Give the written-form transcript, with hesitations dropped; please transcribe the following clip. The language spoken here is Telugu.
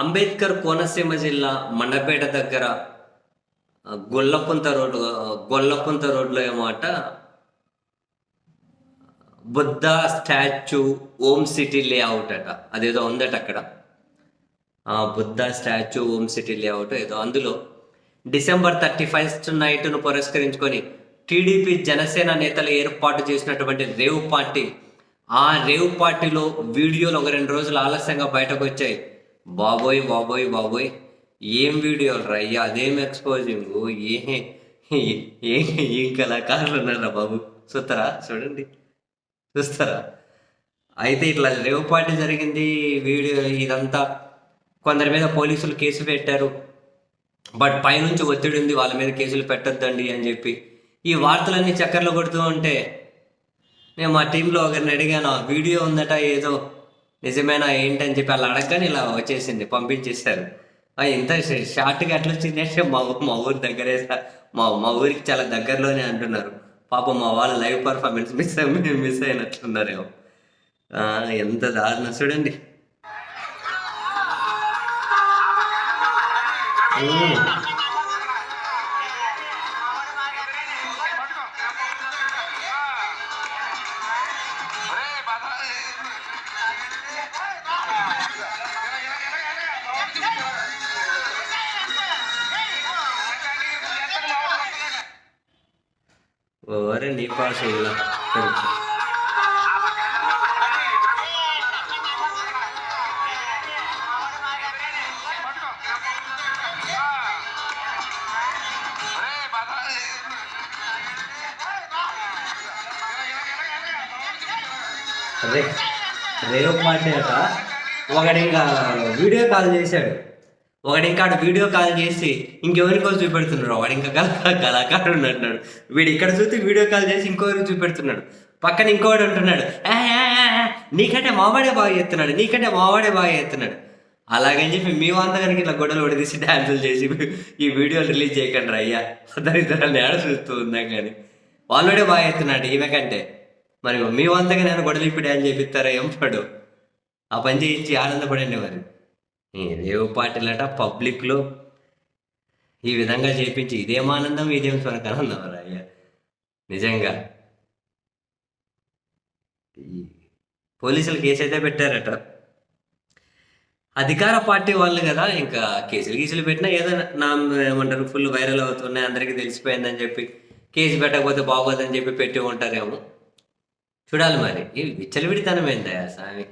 అంబేద్కర్ కోనసీమ జిల్లా మండపేట దగ్గర గొల్లపుంత రోడ్లో ఏమాట బుద్ధ స్టాచ్యూ ఓం సిటీ లేఅవుట్ అట. అదేదో ఉందట అక్కడ. బుద్ధ స్టాచ్యూ ఓం సిటీ లేఅవుట్ ఏదో. అందులో December 31 నైట్ను పురస్కరించుకొని టీడీపీ జనసేన నేతలు ఏర్పాటు చేసినటువంటి రేవ్ పార్టీ, ఆ రేవ్ పార్టీలో వీడియోలు ఒక 2 రోజులు ఆలస్యంగా బయటకు వచ్చాయి. బాబోయ్ బాబోయ్ బాబోయ్, ఏం వీడియోలు రయ్యా, అదేం ఎక్స్పోజింగ్, ఏం కళాకారులు ఉన్నారా బాబు. చూడండి, చూస్తారా. అయితే ఇట్లా రేవ్ పార్టీ జరిగింది. వీడియో ఇదంతా కొందరి మీద పోలీసులు కేసు పెట్టారు. బట్ పైనుంచి ఒత్తిడి ఉంది, వాళ్ళ మీద కేసులు పెట్టొద్దండి అని చెప్పి. ఈ వార్తలన్నీ చక్కర్లు కొడుతూ ఉంటే నేను మా టీంలో ఒకరిని అడిగాను, వీడియో ఉందట ఏదో, నిజమేనా ఏంటని చెప్పి అలా అడగగానే ఇలా వచ్చేసింది, పంపించేశారు. ఇంత షార్ట్గా ఎట్లా వచ్చింది అంటే మా ఊరి దగ్గరే, మా ఊరికి చాలా దగ్గరలోనే అంటున్నారు. పాపం మా వాళ్ళు లైవ్ పర్ఫార్మెన్స్ మిస్ అయినట్లున్నారేమో. ఎంత దారుణం చూడండి. ఓరే నీ పాస్ ఇలా రేవ్ పార్టీ అట. ఒకడు ఇంకా వీడియో కాల్ చేశాడు. వీడియో కాల్ చేసి ఇంకెవరికో చూపెడుతున్నాడు. వాడు ఇంకా కళాకారుడు అంటున్నాడు. వీడు ఇక్కడ చూస్తే వీడియో కాల్ చేసి ఇంకొకరికి చూపెడుతున్నాడు. పక్కన ఇంకోటి అంటున్నాడు, నీకంటే మావాడే బాగా చేస్తున్నాడు. అలాగని చెప్పి మీ వంతగానికి ఇట్లా గొడవలు ఒడిదీసి డ్యాన్సులు చేసి ఈ వీడియోలు రిలీజ్ చేయకండి అయ్యా. ఇద్దరు ఏడ చూస్తూ ఉందాం కానీ వాళ్ళడే బాగా చేస్తున్నాడు ఈమె కంటే. మరి మీ వంతగా నేను గొడవలు ఇప్పుడు డ్యాన్స్ చేపిస్తారా ఏం పడు. ఆ పని చేయించి ఆనందపడండి. మరి రేవు పార్టీలట పబ్లిక్లో ఈ విధంగా చేపించి ఇదేం ఆనందం, ఇదేం స్వరకానందం అయ్యా. నిజంగా పోలీసులు కేసు అయితే పెట్టారట. అధికార పార్టీ వాళ్ళు కదా, ఇంకా కేసులు పెట్టినా ఏదో ఏమంటారు, ఫుల్ వైరల్ అవుతున్నాయి, అందరికీ తెలిసిపోయిందని చెప్పి కేసు పెట్టకపోతే బాగోదని చెప్పి పెట్టి ఉంటారేమో. చూడాలి మరి. ఈ విచ్చలవిడితనం ఏందయ్యా స్వామి.